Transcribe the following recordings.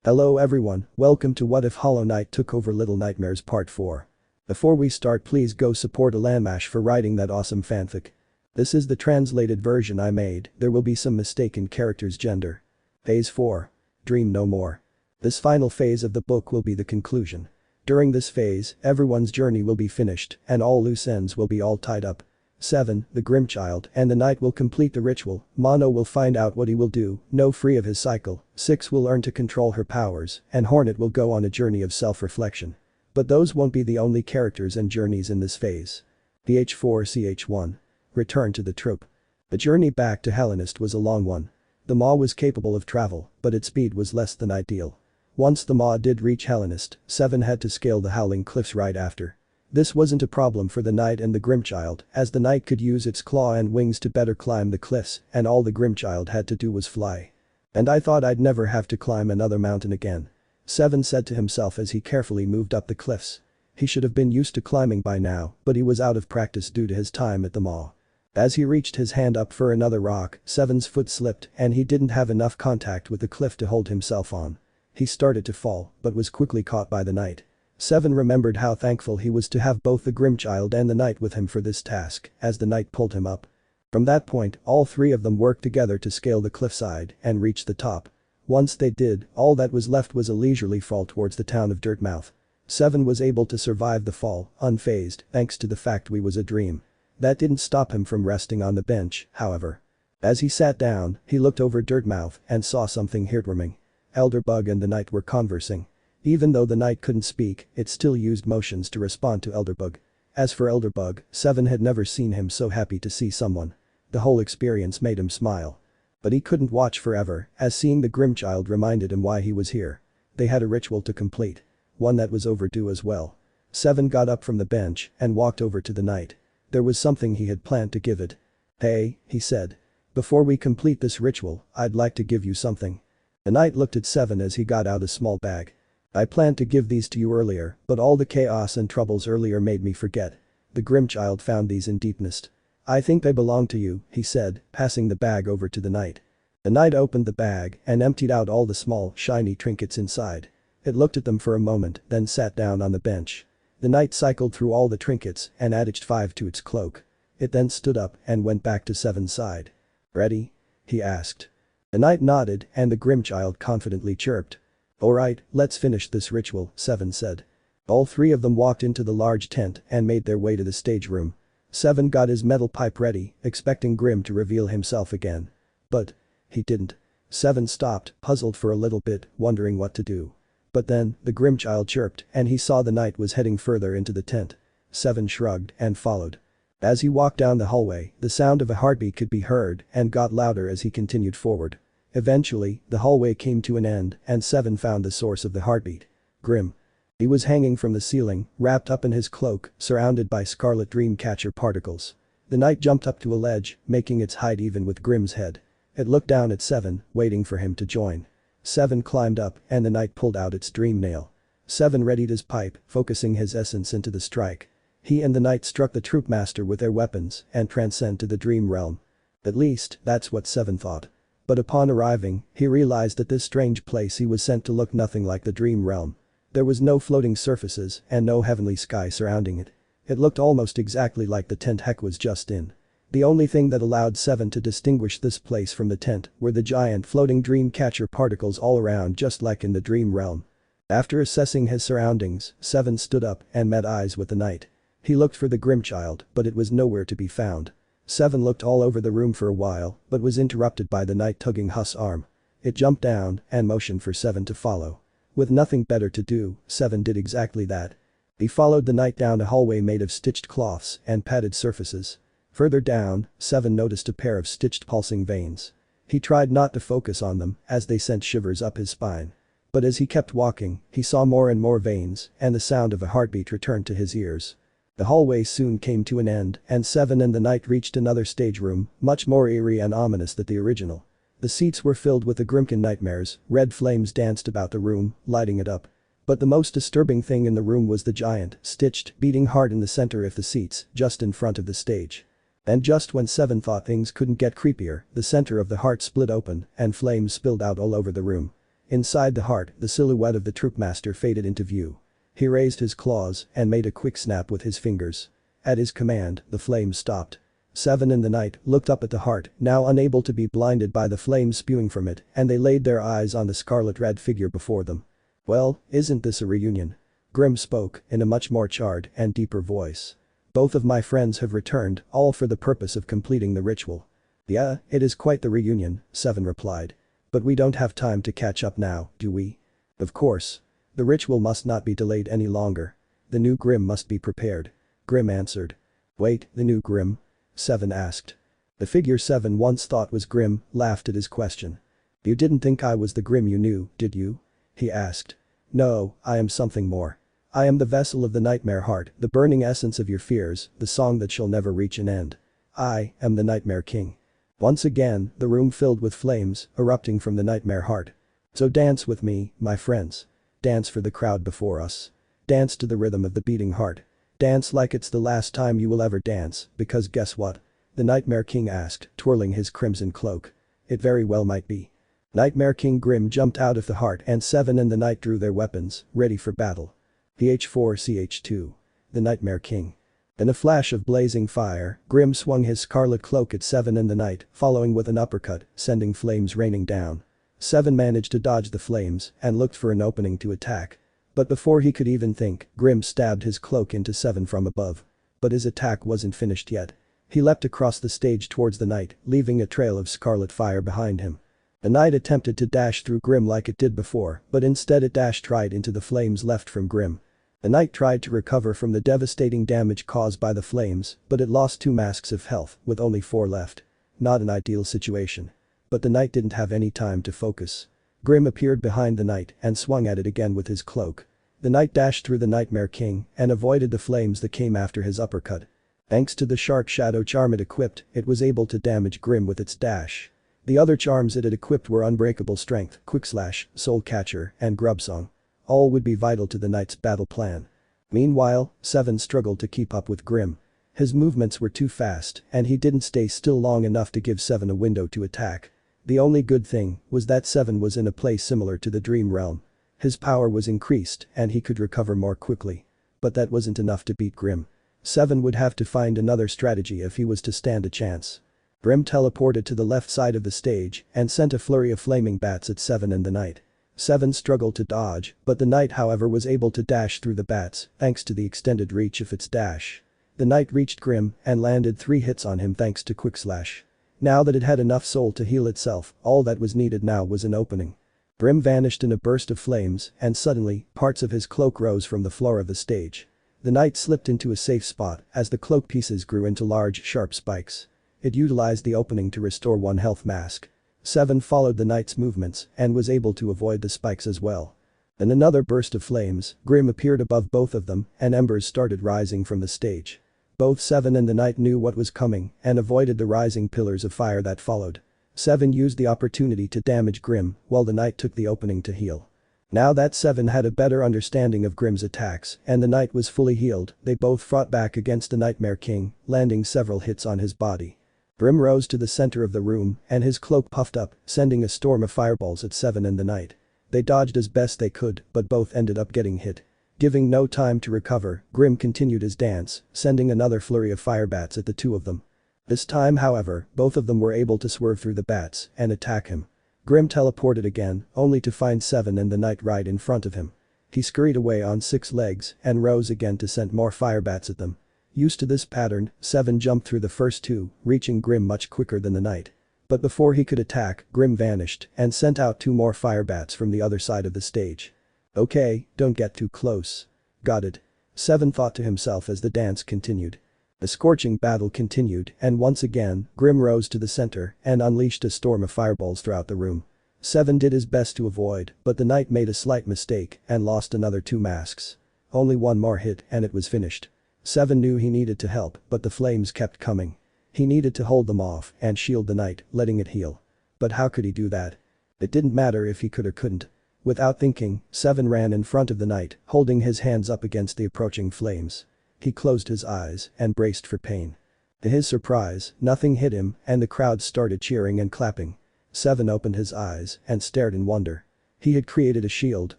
Hello everyone, welcome to What If Hollow Knight Took Over Little Nightmares Part 4. Before we start, please go support Alanmash for writing that awesome fanfic. This is the translated version I made, there will be some mistake in character's gender. Phase 4. Dream no more. This final phase of the book will be the conclusion. During this phase, everyone's journey will be finished and all loose ends will be all tied up. 7. The Grimchild and the Knight will complete the ritual, Mono will find out what he will do, no free of his cycle, 6 will learn to control her powers, and Hornet will go on a journey of self-reflection. But those won't be the only characters and journeys in this phase. DH4CH1. Return to the troop. The journey back to Hellenist was a long one. The Maw was capable of travel, but its speed was less than ideal. Once the Maw did reach Hellenist, 7 had to scale the Howling Cliffs right after. This wasn't a problem for the Knight and the Grimchild, as the Knight could use its claw and wings to better climb the cliffs, and all the Grimchild had to do was fly. And I thought I'd never have to climb another mountain again. 7 said to himself as he carefully moved up the cliffs. He should have been used to climbing by now, but he was out of practice due to his time at the Maw. As he reached his hand up for another rock, 7's foot slipped and he didn't have enough contact with the cliff to hold himself on. He started to fall, but was quickly caught by the Knight. 7 remembered how thankful he was to have both the Grimchild and the Knight with him for this task, as the Knight pulled him up. From that point, all three of them worked together to scale the cliffside and reach the top. Once they did, all that was left was a leisurely fall towards the town of Dirtmouth. 7 was able to survive the fall, unfazed, thanks to the fact we was a dream. That didn't stop him from resting on the bench, however. As he sat down, he looked over Dirtmouth and saw something heartwarming. Elderbug and the Knight were conversing. Even though the Knight couldn't speak, it still used motions to respond to Elderbug. As for Elderbug, 7 had never seen him so happy to see someone. The whole experience made him smile. But he couldn't watch forever, as seeing the Grimchild reminded him why he was here. They had a ritual to complete. One that was overdue as well. 7 got up from the bench and walked over to the Knight. There was something he had planned to give it. "Hey," he said. "Before we complete this ritual, I'd like to give you something." The Knight looked at 7 as he got out a small bag. "I planned to give these to you earlier, but all the chaos and troubles earlier made me forget. The Grimchild found these in Deepnest. I think they belong to you," he said, passing the bag over to the Knight. The Knight opened the bag and emptied out all the small, shiny trinkets inside. It looked at them for a moment, then sat down on the bench. The Knight cycled through all the trinkets and added 5 to its cloak. It then stood up and went back to 7's side. "Ready?" he asked. The Knight nodded and the Grimchild confidently chirped. "Alright, let's finish this ritual," 7 said. All three of them walked into the large tent and made their way to the stage room. 7 got his metal pipe ready, expecting Grim to reveal himself again. But he didn't. 7 stopped, puzzled for a little bit, wondering what to do. But then, the Grimchild chirped and he saw the Knight was heading further into the tent. 7 shrugged and followed. As he walked down the hallway, the sound of a heartbeat could be heard and got louder as he continued forward. Eventually, the hallway came to an end and 7 found the source of the heartbeat. Grim. He was hanging from the ceiling, wrapped up in his cloak, surrounded by scarlet dreamcatcher particles. The Knight jumped up to a ledge, making its height even with Grim's head. It looked down at 7, waiting for him to join. 7 climbed up and the Knight pulled out its dream nail. 7 readied his pipe, focusing his essence into the strike. He and the Knight struck the troopmaster with their weapons and transcend to the dream realm. At least, that's what 7 thought. But upon arriving, he realized that this strange place he was sent to looked nothing like the dream realm. There was no floating surfaces and no heavenly sky surrounding it. It looked almost exactly like the tent Heck was just in. The only thing that allowed 7 to distinguish this place from the tent were the giant floating dream catcher particles all around just like in the dream realm. After assessing his surroundings, 7 stood up and met eyes with the Knight. He looked for the Grimchild, but it was nowhere to be found. 7 looked all over the room for a while, but was interrupted by the Knight tugging Huss' arm. It jumped down and motioned for 7 to follow. With nothing better to do, 7 did exactly that. He followed the Knight down a hallway made of stitched cloths and padded surfaces. Further down, 7 noticed a pair of stitched pulsing veins. He tried not to focus on them as they sent shivers up his spine. But as he kept walking, he saw more and more veins and the sound of a heartbeat returned to his ears. The hallway soon came to an end and 7 and the Knight reached another stage room, much more eerie and ominous than the original. The seats were filled with the Grimkin nightmares, red flames danced about the room, lighting it up. But the most disturbing thing in the room was the giant, stitched, beating heart in the center of the seats, just in front of the stage. And just when 7 thought things couldn't get creepier, the center of the heart split open and flames spilled out all over the room. Inside the heart, the silhouette of the troopmaster faded into view. He raised his claws and made a quick snap with his fingers. At his command, the flames stopped. Seven and the knight looked up at the heart, now unable to be blinded by the flames spewing from it, and they laid their eyes on the scarlet-red figure before them. "Well, isn't this a reunion?" Grim spoke, in a much more charred and deeper voice. "Both of my friends have returned, all for the purpose of completing the ritual." "Yeah, it is quite the reunion," Seven replied. "But we don't have time to catch up now, do we?" "Of course. The ritual must not be delayed any longer. The new Grim must be prepared." Grim answered. "Wait, the new Grim?" Seven asked. The figure Seven once thought was Grim laughed at his question. "You didn't think I was the Grim you knew, did you?" he asked. "No, I am something more. I am the vessel of the nightmare heart, the burning essence of your fears, the song that shall never reach an end. I am the Nightmare King." Once again, the room filled with flames, erupting from the nightmare heart. "So dance with me, my friends. Dance for the crowd before us. Dance to the rhythm of the beating heart. Dance like it's the last time you will ever dance, because guess what?" the Nightmare King asked, twirling his crimson cloak. "It very well might be." Nightmare King Grim jumped out of the heart and Seven and the knight drew their weapons, ready for battle. Ch4Ch2. The Nightmare King. In a flash of blazing fire, Grim swung his scarlet cloak at Seven and the knight, following with an uppercut, sending flames raining down. Seven managed to dodge the flames and looked for an opening to attack. But before he could even think, Grim stabbed his cloak into Seven from above. But his attack wasn't finished yet. He leapt across the stage towards the knight, leaving a trail of scarlet fire behind him. The knight attempted to dash through Grim like it did before, but instead it dashed right into the flames left from Grim. The knight tried to recover from the devastating damage caused by the flames, but it lost 2 masks of health, with only 4 left. Not an ideal situation. But the knight didn't have any time to focus. Grim appeared behind the knight and swung at it again with his cloak. The knight dashed through the Nightmare King and avoided the flames that came after his uppercut. Thanks to the Shark Shadow charm it equipped, it was able to damage Grim with its dash. The other charms it had equipped were Unbreakable Strength, Quickslash, Soul Catcher, and Grubsong. All would be vital to the knight's battle plan. Meanwhile, Seven struggled to keep up with Grim. His movements were too fast, and he didn't stay still long enough to give Seven a window to attack. The only good thing was that Seven was in a place similar to the Dream Realm. His power was increased and he could recover more quickly. But that wasn't enough to beat Grim. Seven would have to find another strategy if he was to stand a chance. Grim teleported to the left side of the stage and sent a flurry of flaming bats at Seven and the knight. Seven struggled to dodge, but the knight however was able to dash through the bats thanks to the extended reach of its dash. The knight reached Grim and landed 3 hits on him thanks to Quickslash. Now that it had enough soul to heal itself, all that was needed now was an opening. Grim vanished in a burst of flames and suddenly, parts of his cloak rose from the floor of the stage. The knight slipped into a safe spot as the cloak pieces grew into large, sharp spikes. It utilized the opening to restore 1 health mask. Seven followed the knight's movements and was able to avoid the spikes as well. In another burst of flames, Grim appeared above both of them and embers started rising from the stage. Both Seven and the knight knew what was coming and avoided the rising pillars of fire that followed. Seven used the opportunity to damage Grim while the knight took the opening to heal. Now that Seven had a better understanding of Grim's attacks and the knight was fully healed, they both fought back against the Nightmare King, landing several hits on his body. Grim rose to the center of the room and his cloak puffed up, sending a storm of fireballs at Seven and the knight. They dodged as best they could, but both ended up getting hit. Giving no time to recover, Grim continued his dance, sending another flurry of fire bats at the 2 of them. This time however, both of them were able to swerve through the bats and attack him. Grim teleported again, only to find Seven and the knight right in front of him. He scurried away on 6 legs and rose again to send more fire bats at them. Used to this pattern, Seven jumped through the first 2, reaching Grim much quicker than the knight. But before he could attack, Grim vanished and sent out 2 more fire bats from the other side of the stage. "Okay, don't get too close. Got it?" Seven thought to himself as the dance continued. The scorching battle continued and once again, Grim rose to the center and unleashed a storm of fireballs throughout the room. Seven did his best to avoid, but the knight made a slight mistake and lost another 2 masks. Only 1 more hit and it was finished. Seven knew he needed to help, but the flames kept coming. He needed to hold them off and shield the knight, letting it heal. But how could he do that? It didn't matter if he could or couldn't. Without thinking, Seven ran in front of the knight, holding his hands up against the approaching flames. He closed his eyes and braced for pain. To his surprise, nothing hit him and the crowd started cheering and clapping. Seven opened his eyes and stared in wonder. He had created a shield,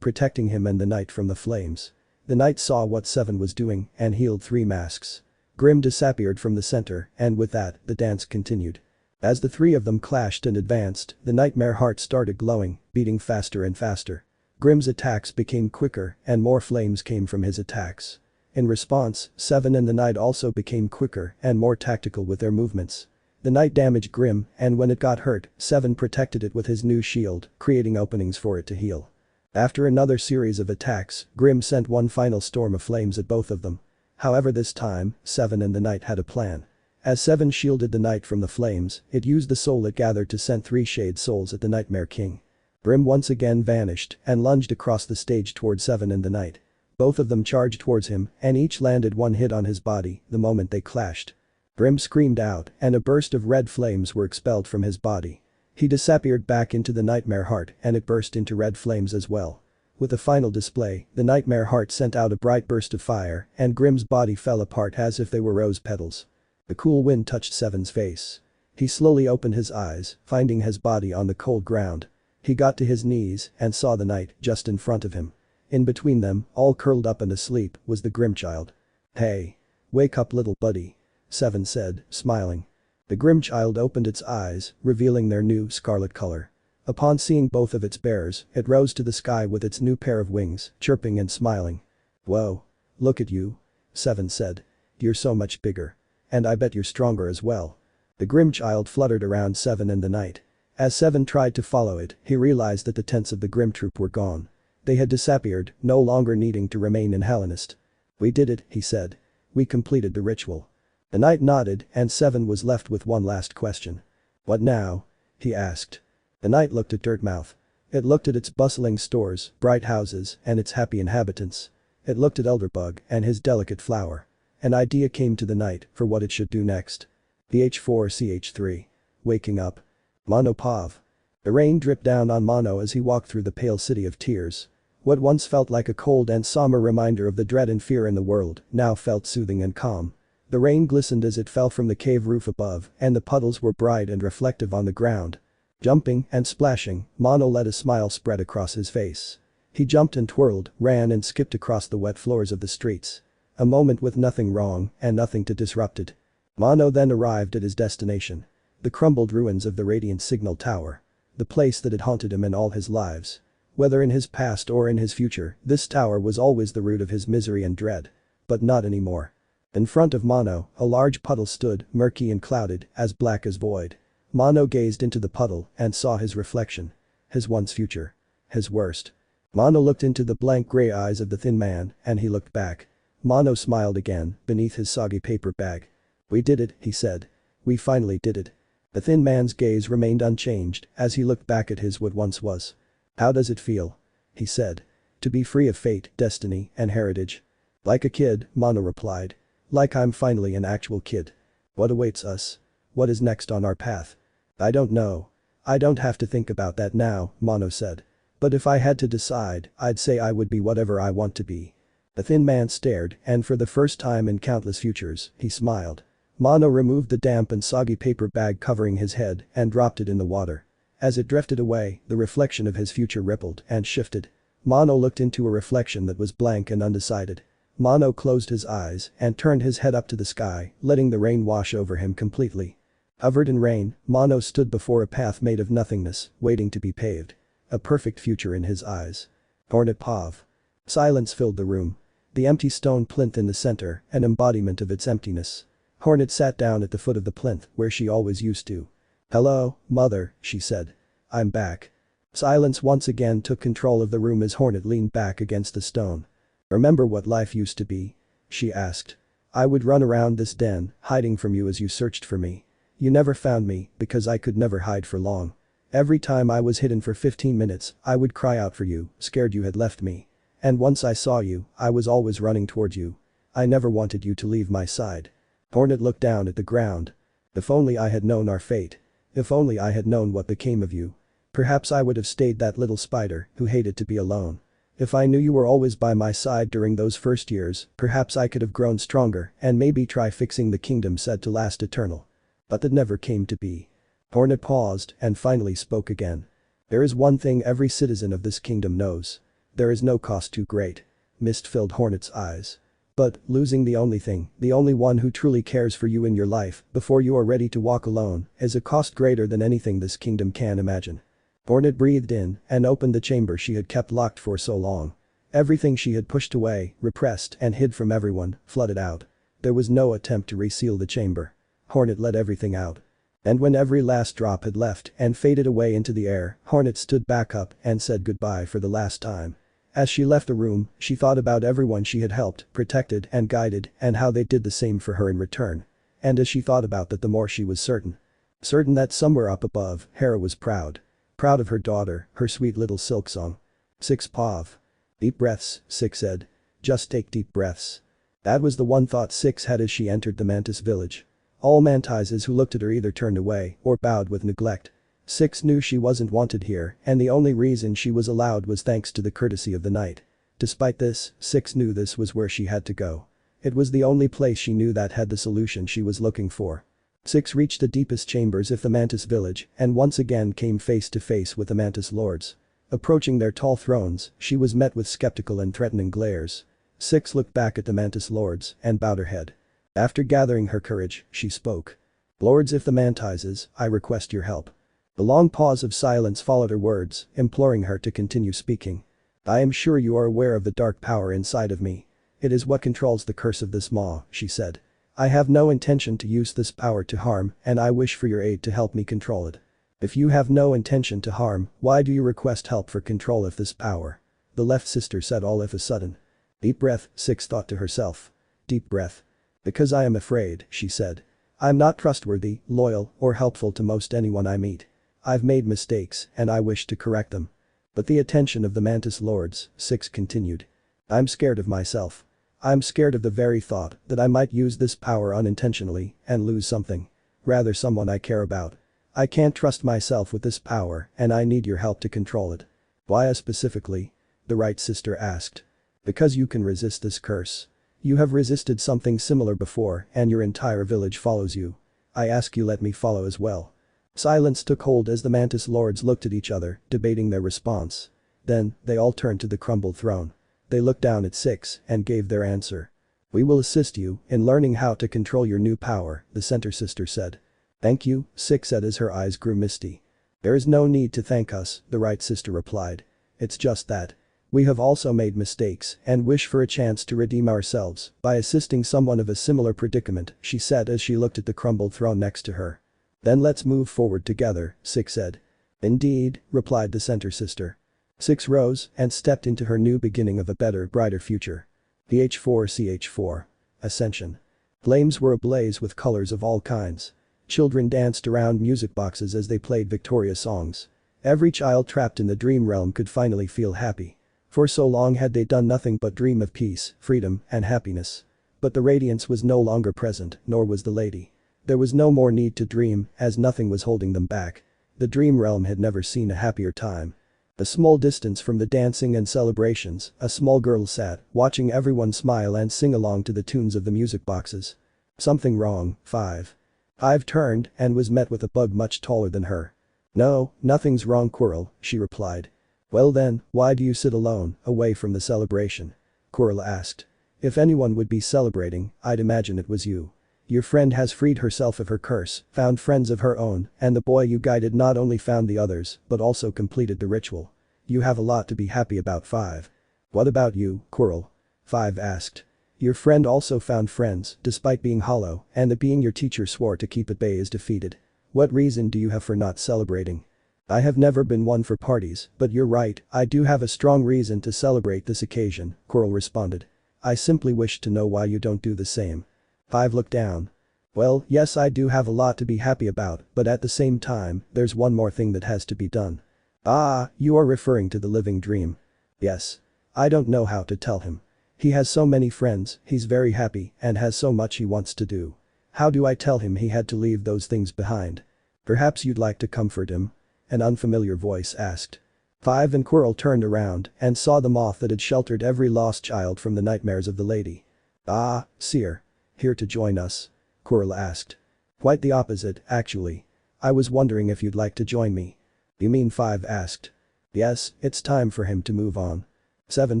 protecting him and the knight from the flames. The knight saw what Seven was doing and healed 3 masks. Grim disappeared from the center, and with that, the dance continued. As the 3 of them clashed and advanced, the nightmare heart started glowing, beating faster and faster. Grim's attacks became quicker, and more flames came from his attacks. In response, Seven and the knight also became quicker and more tactical with their movements. The knight damaged Grim, and when it got hurt, Seven protected it with his new shield, creating openings for it to heal. After another series of attacks, Grim sent one final storm of flames at both of them. However, this time, Seven and the knight had a plan. As Seven shielded the knight from the flames, it used the soul it gathered to send 3 shade souls at the Nightmare King. Grim once again vanished and lunged across the stage toward Seven and the knight. Both of them charged towards him and each landed one hit on his body the moment they clashed. Grim screamed out and a burst of red flames were expelled from his body. He disappeared back into the nightmare heart and it burst into red flames as well. With a final display, the nightmare heart sent out a bright burst of fire and Grim's body fell apart as if they were rose petals. The cool wind touched Seven's face. He slowly opened his eyes, finding his body on the cold ground. He got to his knees and saw the knight just in front of him. In between them, all curled up and asleep, was the Grim child. "Hey. Wake up, little buddy," Seven said, smiling. The Grim child opened its eyes, revealing their new scarlet color. Upon seeing both of its bearers, it rose to the sky with its new pair of wings, chirping and smiling. "Whoa. Look at you," Seven said. "You're so much bigger. And I bet you're stronger as well." The Grim child fluttered around Seven and the knight. As Seven tried to follow it, he realized that the tents of the Grim troop were gone. They had disappeared, no longer needing to remain in Hellenist. "We did it," he said. "We completed the ritual." The knight nodded and Seven was left with one last question. "What now?" he asked. The knight looked at Dirtmouth. It looked at its bustling stores, bright houses, and its happy inhabitants. It looked at Elderbug and his delicate flower. An idea came to the knight for what it should do next. BH4CH3. Waking up. Mono Pav. The rain dripped down on Mono as he walked through the pale city of tears. What once felt like a cold and somber reminder of the dread and fear in the world, now felt soothing and calm. The rain glistened as it fell from the cave roof above, and the puddles were bright and reflective on the ground. Jumping and splashing, Mono let a smile spread across his face. He jumped and twirled, ran and skipped across the wet floors of the streets. A moment with nothing wrong and nothing to disrupt it. Mono then arrived at his destination. The crumbled ruins of the Radiant Signal Tower. The place that had haunted him in all his lives. Whether in his past or in his future, this tower was always the root of his misery and dread. But not anymore. In front of Mono, a large puddle stood, murky and clouded, as black as void. Mono gazed into the puddle and saw his reflection. His once future. His worst. Mono looked into the blank gray eyes of the thin man and he looked back. Mono smiled again, beneath his soggy paper bag. "We did it," he said. "We finally did it." The thin man's gaze remained unchanged as he looked back at his what once was. "How does it feel?" he said. "To be free of fate, destiny, and heritage." "Like a kid," Mono replied. "Like I'm finally an actual kid." "What awaits us? What is next on our path?" "I don't know. I don't have to think about that now," Mono said. "But if I had to decide, I'd say I would be whatever I want to be." The thin man stared and for the first time in countless futures, he smiled. Mono removed the damp and soggy paper bag covering his head and dropped it in the water. As it drifted away, the reflection of his future rippled and shifted. Mono looked into a reflection that was blank and undecided. Mono closed his eyes and turned his head up to the sky, letting the rain wash over him completely. Covered in rain, Mono stood before a path made of nothingness, waiting to be paved. A perfect future in his eyes. Hornet Pav. Silence filled the room. The empty stone plinth in the center, an embodiment of its emptiness. Hornet sat down at the foot of the plinth, where she always used to. "Hello, mother," she said. "I'm back." Silence once again took control of the room as Hornet leaned back against the stone. "Remember what life used to be?" she asked. "I would run around this den, hiding from you as you searched for me. You never found me, because I could never hide for long. Every time I was hidden for 15 minutes, I would cry out for you, scared you had left me. And once I saw you, I was always running towards you. I never wanted you to leave my side." Hornet looked down at the ground. "If only I had known our fate. If only I had known what became of you. Perhaps I would have stayed that little spider who hated to be alone. If I knew you were always by my side during those first years, perhaps I could have grown stronger and maybe try fixing the kingdom said to last eternal. But that never came to be." Hornet paused and finally spoke again. There is one thing every citizen of this kingdom knows. There is no cost too great. Mist filled Hornet's eyes. But, losing the only one who truly cares for you in your life, before you are ready to walk alone, is a cost greater than anything this kingdom can imagine. Hornet breathed in and opened the chamber she had kept locked for so long. Everything she had pushed away, repressed and hid from everyone, flooded out. There was no attempt to reseal the chamber. Hornet let everything out. And when every last drop had left and faded away into the air, Hornet stood back up and said goodbye for the last time. As she left the room, she thought about everyone she had helped, protected and guided and how they did the same for her in return. And as she thought about that, the more she was certain. Certain that somewhere up above, Hera was proud. Proud of her daughter, her sweet little silk song. 6 Pav. Deep breaths, 6 said. Just take deep breaths. That was the one thought 6 had as she entered the Mantis village. All mantises who looked at her either turned away or bowed with neglect. 6 knew she wasn't wanted here, and the only reason she was allowed was thanks to the courtesy of the night. Despite this, 6 knew this was where she had to go. It was the only place she knew that had the solution she was looking for. 6 reached the deepest chambers of the Mantis village and once again came face to face with the Mantis lords. Approaching their tall thrones, she was met with skeptical and threatening glares. 6 looked back at the Mantis lords and bowed her head. After gathering her courage, she spoke. Lords of the Mantises, I request your help. The long pause of silence followed her words, imploring her to continue speaking. I am sure you are aware of the dark power inside of me. It is what controls the curse of this maw, she said. I have no intention to use this power to harm and I wish for your aid to help me control it. If you have no intention to harm, why do you request help for control of this power? The left sister said all of a sudden. Deep breath, 6 thought to herself. Deep breath. Because I am afraid, she said. I'm not trustworthy, loyal, or helpful to most anyone I meet. I've made mistakes and I wish to correct them. But the attention of the Mantis lords, 6 continued. I'm scared of myself. I'm scared of the very thought that I might use this power unintentionally and lose something. Rather someone I care about. I can't trust myself with this power and I need your help to control it. Why specifically? The right sister asked. Because you can resist this curse. You have resisted something similar before and your entire village follows you. I ask you let me follow as well. Silence took hold as the Mantis lords looked at each other, debating their response. Then, they all turned to the crumbled throne. They looked down at 6 and gave their answer. We will assist you in learning how to control your new power, the center sister said. Thank you, 6 said as her eyes grew misty. There is no need to thank us, the right sister replied. It's just that. We have also made mistakes and wish for a chance to redeem ourselves by assisting someone of a similar predicament, she said as she looked at the crumbled throne next to her. Then let's move forward together, 6 said. Indeed, replied the center sister. 6 rose and stepped into her new beginning of a better, brighter future. Ch4 Ascension. Flames were ablaze with colors of all kinds. Children danced around music boxes as they played Victoria songs. Every child trapped in the dream realm could finally feel happy. For so long had they done nothing but dream of peace, freedom, and happiness. But the radiance was no longer present, nor was the lady. There was no more need to dream, as nothing was holding them back. The dream realm had never seen a happier time. A small distance from the dancing and celebrations, a small girl sat, watching everyone smile and sing along to the tunes of the music boxes. Something wrong, 5. 5 turned and was met with a bug much taller than her. No, nothing's wrong, Quirrell, she replied. Well then, why do you sit alone, away from the celebration? Quirrell asked. If anyone would be celebrating, I'd imagine it was you. Your friend has freed herself of her curse, found friends of her own, and the boy you guided not only found the others, but also completed the ritual. You have a lot to be happy about, 5. What about you, Quirrell? 5 asked. Your friend also found friends, despite being hollow, and the being your teacher swore to keep at bay is defeated. What reason do you have for not celebrating? I have never been one for parties, but you're right, I do have a strong reason to celebrate this occasion, Quirrell responded. I simply wish to know why you don't do the same. 5 looked down. Well, yes, I do have a lot to be happy about, but at the same time, there's one more thing that has to be done. Ah, you are referring to the living dream. Yes. I don't know how to tell him. He has so many friends, he's very happy, and has so much he wants to do. How do I tell him he had to leave those things behind? Perhaps you'd like to comfort him? An unfamiliar voice asked. 5 and Quirrell turned around and saw the moth that had sheltered every lost child from the nightmares of the lady. Ah, Seer. Here to join us? Quirrell asked. Quite the opposite, actually. I was wondering if you'd like to join me. You mean 5 asked. Yes, it's time for him to move on. 7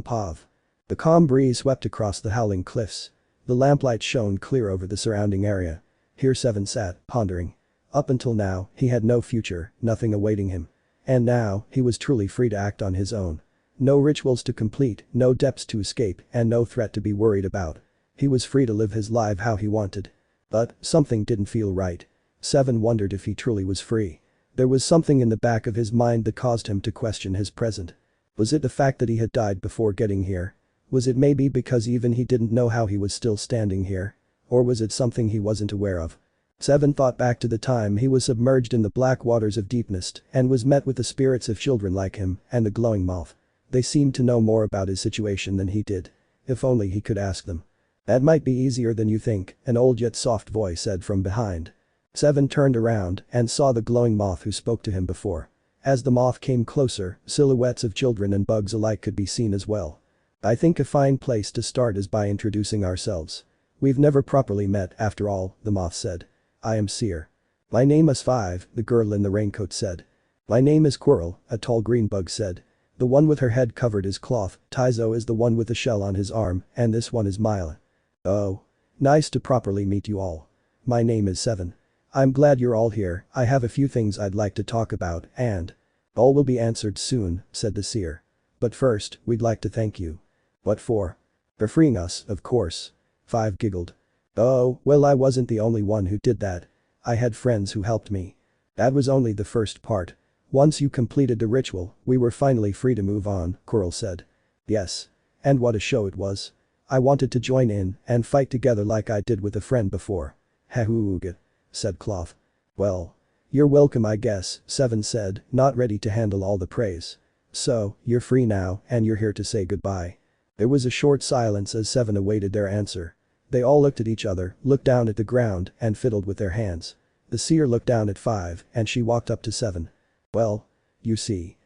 Pav. The calm breeze swept across the howling cliffs. The lamplight shone clear over the surrounding area. Here 7 sat, pondering. Up until now, he had no future, nothing awaiting him. And now, he was truly free to act on his own. No rituals to complete, no depths to escape, and no threat to be worried about. He was free to live his life how he wanted. But, something didn't feel right. 7 wondered if he truly was free. There was something in the back of his mind that caused him to question his present. Was it the fact that he had died before getting here? Was it maybe because even he didn't know how he was still standing here? Or was it something he wasn't aware of? 7 thought back to the time he was submerged in the black waters of deepness and was met with the spirits of children like him and the glowing moth. They seemed to know more about his situation than he did. If only he could ask them. That might be easier than you think, an old yet soft voice said from behind. 7 turned around and saw the glowing moth who spoke to him before. As the moth came closer, silhouettes of children and bugs alike could be seen as well. I think a fine place to start is by introducing ourselves. We've never properly met after all, the moth said. I am Seer. My name is 5, the girl in the raincoat said. My name is Quirrell, a tall green bug said. The one with her head covered is Cloth, Tizo is the one with the shell on his arm, and this one is Mila. Oh. Nice to properly meet you all. My name is 7. I'm glad you're all here, I have a few things I'd like to talk about and… All will be answered soon, said the seer. But first, we'd like to thank you. What for? For freeing us, of course. 5 giggled. Oh, well I wasn't the only one who did that. I had friends who helped me. That was only the first part. Once you completed the ritual, we were finally free to move on, Quirrell said. Yes. And what a show it was. I wanted to join in and fight together like I did with a friend before. Hahooga, said Cloth. Well. You're welcome I guess, 7 said, not ready to handle all the praise. So, you're free now and you're here to say goodbye. There was a short silence as 7 awaited their answer. They all looked at each other, looked down at the ground and fiddled with their hands. The seer looked down at 5 and she walked up to 7. Well. You see.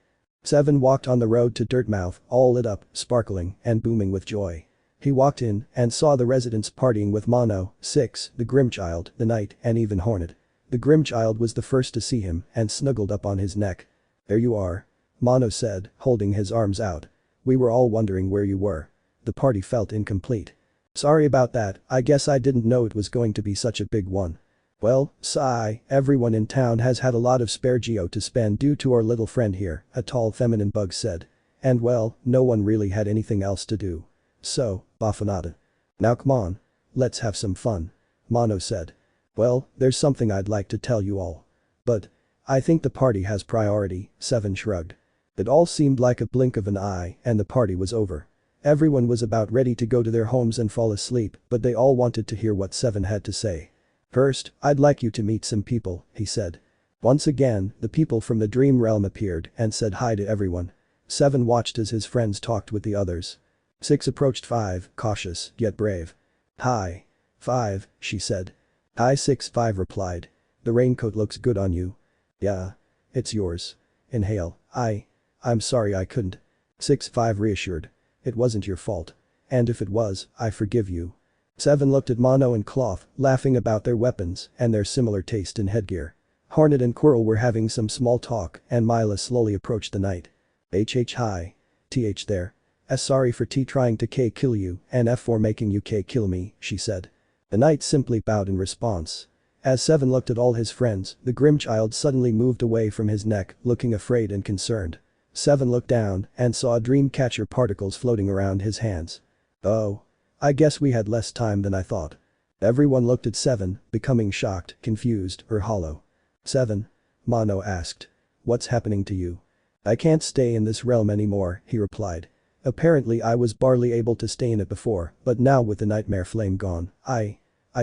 7 walked on the road to Dirtmouth, all lit up, sparkling and booming with joy. He walked in and saw the residents partying with Mono, 6, the Grimchild, the Knight and even Hornet. The Grimchild was the first to see him and snuggled up on his neck. There you are. Mono said, holding his arms out. We were all wondering where you were. The party felt incomplete. Sorry about that, I guess I didn't know it was going to be such a big one. Well, sigh, everyone in town has had a lot of spare geo to spend due to our little friend here, a tall feminine bug said. And well, no one really had anything else to do. So, Bafanada. Now come on. Let's have some fun. Mono said. Well, there's something I'd like to tell you all. But I think the party has priority, 7 shrugged. It all seemed like a blink of an eye and the party was over. Everyone was about ready to go to their homes and fall asleep, but they all wanted to hear what 7 had to say. First, I'd like you to meet some people, he said. Once again, the people from the dream realm appeared and said hi to everyone. 7 watched as his friends talked with the others. 6 approached 5, cautious, yet brave. Hi. 5, she said. Hi 6, 5 replied. The raincoat looks good on you. Yeah. It's yours. Inhale. I'm sorry I couldn't. 6, 5 reassured. It wasn't your fault. And if it was, I forgive you. 7 looked at Mono and Cloth, laughing about their weapons and their similar taste in headgear. Hornet and Quirrell were having some small talk and Mila slowly approached the Knight. Hi. Th there. Sorry for T trying to K kill you and F for making you K kill me, she said. The Knight simply bowed in response. As 7 looked at all his friends, the Grimchild suddenly moved away from his neck, looking afraid and concerned. 7 looked down and saw dreamcatcher particles floating around his hands. Oh. I guess we had less time than I thought. Everyone looked at 7, becoming shocked, confused, or hollow. 7? Mono asked. What's happening to you? I can't stay in this realm anymore, he replied. Apparently I was barely able to stay in it before, but now with the nightmare flame gone, I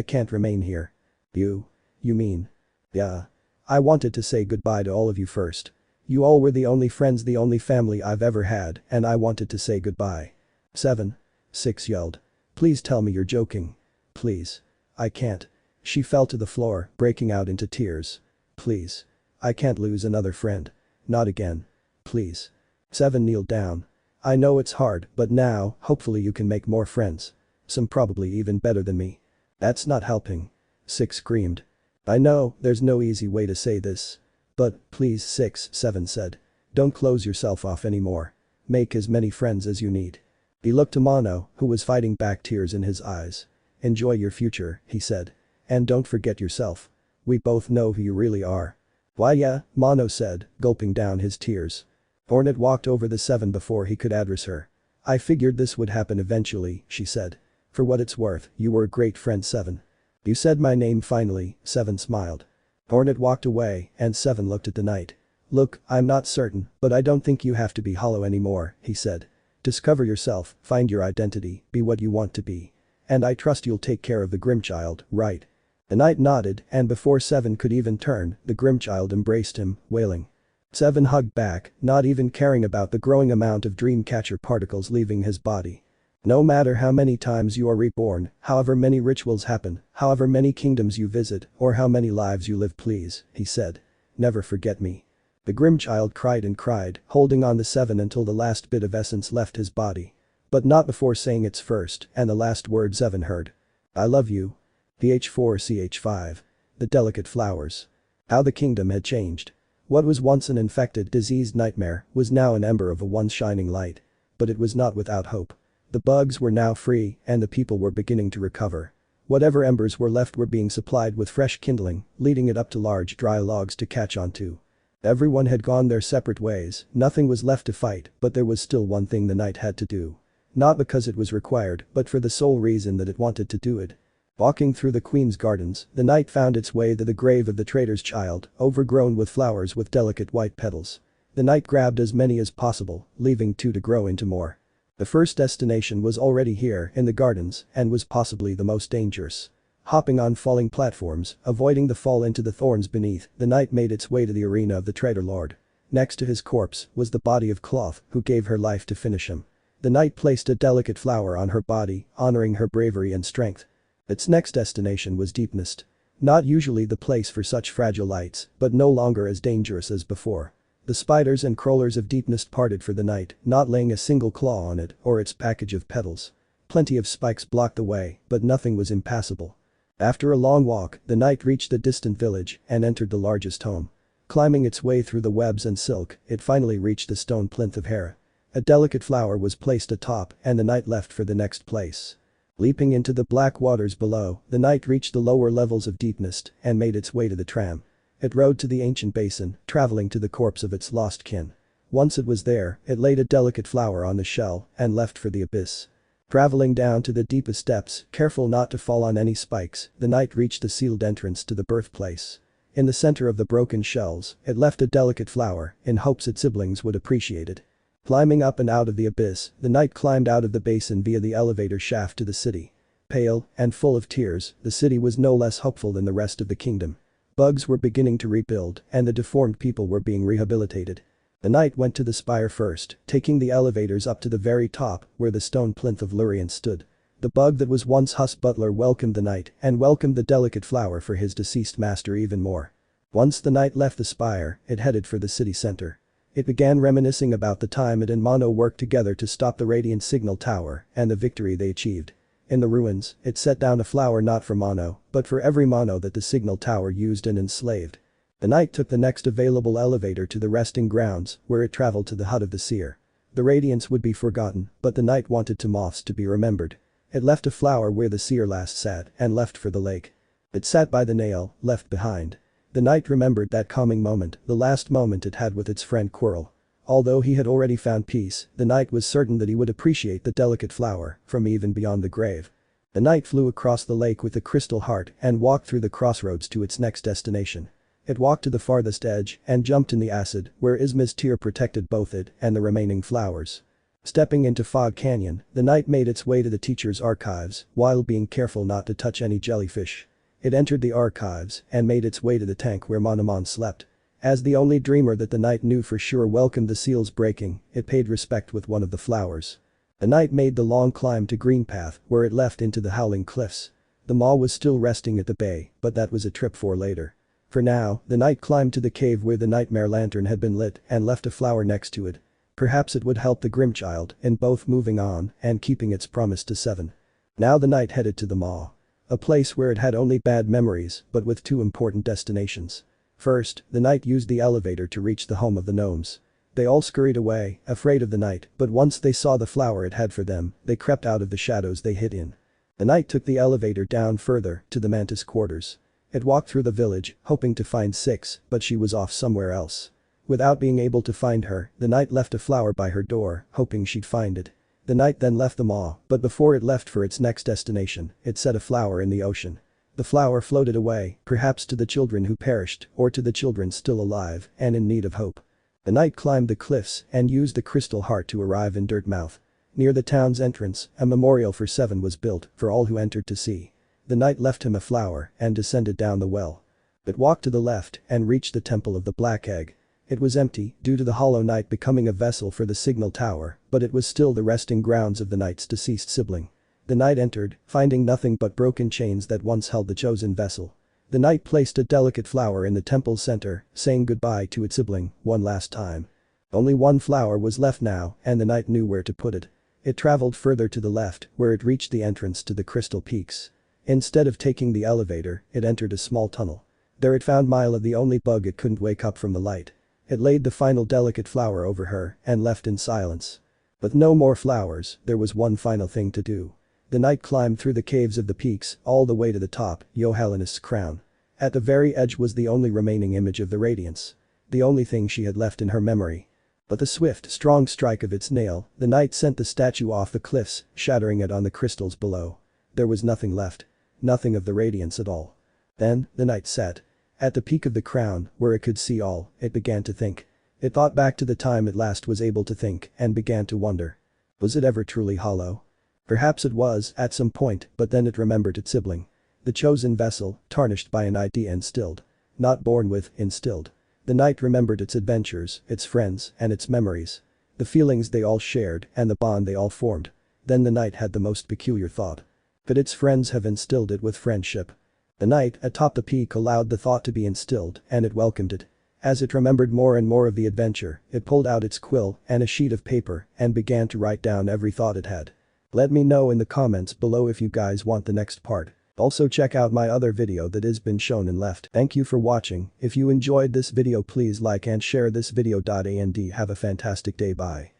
can't remain here. You mean? Yeah. I wanted to say goodbye to all of you first. You all were the only friends, the only family I've ever had, and I wanted to say goodbye. 7. 6 yelled. Please tell me you're joking. Please. I can't. She fell to the floor, breaking out into tears. Please. I can't lose another friend. Not again. Please. 7 kneeled down. I know it's hard, but now, hopefully you can make more friends. Some probably even better than me. That's not helping. 6 screamed. I know, there's no easy way to say this. But, please 6-7 said. Don't close yourself off anymore. Make as many friends as you need. He looked to Mono, who was fighting back tears in his eyes. Enjoy your future, he said. And don't forget yourself. We both know who you really are. Why yeah, Mono said, gulping down his tears. Hornet walked over the 7 before he could address her. I figured this would happen eventually, she said. For what it's worth, you were a great friend 7. You said my name finally, 7 smiled. Hornet walked away, and 7 looked at the knight. Look, I'm not certain, but I don't think you have to be hollow anymore, he said. Discover yourself, find your identity, be what you want to be. And I trust you'll take care of the Grimchild, right? The knight nodded, and before 7 could even turn, the Grimchild embraced him, wailing. 7 hugged back, not even caring about the growing amount of Dreamcatcher particles leaving his body. No matter how many times you are reborn, however many rituals happen, however many kingdoms you visit, or how many lives you live please, he said. Never forget me. The Grimchild cried and cried, holding on to 7 until the last bit of essence left his body. But not before saying its first and the last word 7 heard. I love you. Ch4ch5. The delicate flowers. How the kingdom had changed. What was once an infected, diseased nightmare was now an ember of a once shining light. But it was not without hope. The bugs were now free and the people were beginning to recover. Whatever embers were left were being supplied with fresh kindling, leading it up to large dry logs to catch onto. Everyone had gone their separate ways, nothing was left to fight, but there was still one thing the knight had to do. Not because it was required, but for the sole reason that it wanted to do it. Walking through the Queen's gardens, the knight found its way to the grave of the trader's child, overgrown with flowers with delicate white petals. The knight grabbed as many as possible, leaving 2 to grow into more. The first destination was already here in the gardens and was possibly the most dangerous. Hopping on falling platforms, avoiding the fall into the thorns beneath, the knight made its way to the arena of the traitor lord. Next to his corpse was the body of Cloth, who gave her life to finish him. The knight placed a delicate flower on her body, honoring her bravery and strength. Its next destination was Deepnest. Not usually the place for such fragile lights, but no longer as dangerous as before. The spiders and crawlers of Deepnest parted for the night, not laying a single claw on it or its package of petals. Plenty of spikes blocked the way, but nothing was impassable. After a long walk, the knight reached the distant village and entered the largest home. Climbing its way through the webs and silk, it finally reached the stone plinth of Hera. A delicate flower was placed atop and the knight left for the next place. Leaping into the black waters below, the knight reached the lower levels of Deepnest and made its way to the tram. It rode to the ancient basin, traveling to the corpse of its lost kin. Once it was there, it laid a delicate flower on the shell and left for the abyss. Traveling down to the deepest depths, careful not to fall on any spikes, the knight reached the sealed entrance to the birthplace. In the center of the broken shells, it left a delicate flower, in hopes its siblings would appreciate it. Climbing up and out of the abyss, the knight climbed out of the basin via the elevator shaft to the city. Pale and full of tears, the city was no less hopeful than the rest of the kingdom. Bugs were beginning to rebuild and the deformed people were being rehabilitated. The knight went to the spire first, taking the elevators up to the very top where the stone plinth of Lurien stood. The bug that was once Hus Butler welcomed the knight and welcomed the delicate flower for his deceased master even more. Once the knight left the spire, it headed for the city center. It began reminiscing about the time it and Mono worked together to stop the Radiant Signal Tower and the victory they achieved. In the ruins, it set down a flower not for Mono, but for every Mono that the Signal Tower used and enslaved. The knight took the next available elevator to the resting grounds, where it traveled to the hut of the seer. The Radiants would be forgotten, but the knight wanted Moths to be remembered. It left a flower where the seer last sat and left for the lake. It sat by the nail, left behind. The knight remembered that calming moment, the last moment it had with its friend Quirrell. Although he had already found peace, the knight was certain that he would appreciate the delicate flower from even beyond the grave. The knight flew across the lake with the crystal heart and walked through the crossroads to its next destination. It walked to the farthest edge and jumped in the acid where Isma's tear protected both it and the remaining flowers. Stepping into Fog Canyon, the knight made its way to the teacher's archives while being careful not to touch any jellyfish. It entered the archives and made its way to the tank where Monomon slept. As the only dreamer that the knight knew for sure welcomed the seal's breaking, it paid respect with one of the flowers. The knight made the long climb to Greenpath where it left into the Howling Cliffs. The maw was still resting at the bay, but that was a trip for later. For now, the knight climbed to the cave where the nightmare lantern had been lit and left a flower next to it. Perhaps it would help the Grimchild in both moving on and keeping its promise to 7. Now the knight headed to the maw. A place where it had only bad memories, but with 2 important destinations. First, the knight used the elevator to reach the home of the gnomes. They all scurried away, afraid of the knight, but once they saw the flower it had for them, they crept out of the shadows they hid in. The knight took the elevator down further, to the mantis quarters. It walked through the village, hoping to find Six, but she was off somewhere else. Without being able to find her, the knight left a flower by her door, hoping she'd find it. The knight then left them all, but before it left for its next destination, it set a flower in the ocean. The flower floated away, perhaps to the children who perished, or to the children still alive and in need of hope. The knight climbed the cliffs and used the crystal heart to arrive in Dirtmouth. Near the town's entrance, a memorial for Seven was built, for all who entered to see. The knight left him a flower and descended down the well. It walked to the left and reached the temple of the Black Egg. It was empty due to the Hollow Knight becoming a vessel for the signal tower, but it was still the resting grounds of the knight's deceased sibling. The knight entered, finding nothing but broken chains that once held the chosen vessel. The knight placed a delicate flower in the temple's center, saying goodbye to its sibling one last time. Only one flower was left now, and the knight knew where to put it. It traveled further to the left, where it reached the entrance to the Crystal Peaks. Instead of taking the elevator, it entered a small tunnel. There it found Mila, the only bug it couldn't wake up from the light. It laid the final delicate flower over her and left in silence. With no more flowers, there was one final thing to do. The knight climbed through the caves of the peaks all the way to the top, Yohellenist's crown. At the very edge was the only remaining image of the radiance. The only thing she had left in her memory. But the swift, strong strike of its nail, the knight sent the statue off the cliffs, shattering it on the crystals below. There was nothing left. Nothing of the radiance at all. Then, the knight sat. At the peak of the crown, where it could see all, it began to think. It thought back to the time it last was able to think and began to wonder. Was it ever truly hollow? Perhaps it was, at some point, but then it remembered its sibling. The chosen vessel, tarnished by an idea instilled. Not born with, instilled. The knight remembered its adventures, its friends, and its memories. The feelings they all shared and the bond they all formed. Then the knight had the most peculiar thought. Could its friends have instilled it with friendship? The knight atop the peak allowed the thought to be instilled and it welcomed it. As it remembered more and more of the adventure, it pulled out its quill and a sheet of paper and began to write down every thought it had. Let me know in the comments below if you guys want the next part. Also check out my other video that has been shown and left. Thank you for watching. If you enjoyed this video please like and share this video. And have a fantastic day. Bye.